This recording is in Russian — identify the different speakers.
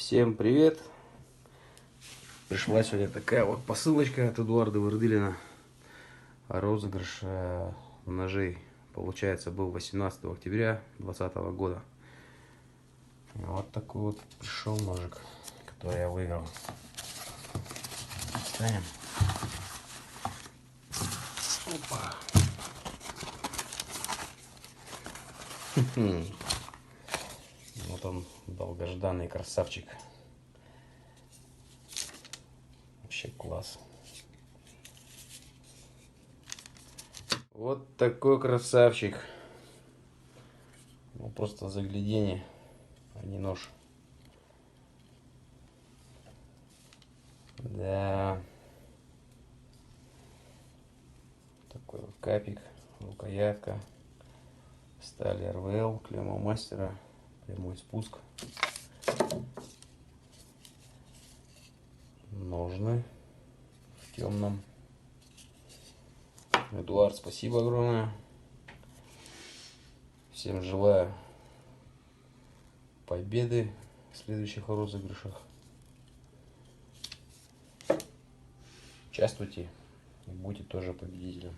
Speaker 1: Всем привет! Пришла сегодня такая вот посылочка от Эдуарда Вырдылина. Розыгрыш ножей, получается, был 18 октября 2020 года. Вот такой вот пришел ножик, который я выиграл. Ставим. Опа. Вот он, долгожданный красавчик. Вообще класс. Вот такой красавчик. Ну, просто загляденье, а не нож. Да. Такой вот капик, рукоятка, сталь РВЛ, клемма мастера, прямой спуск, ножны в темном. Эдуард, спасибо огромное. Всем желаю победы в следующих розыгрышах. Участвуйте и будьте тоже победителем.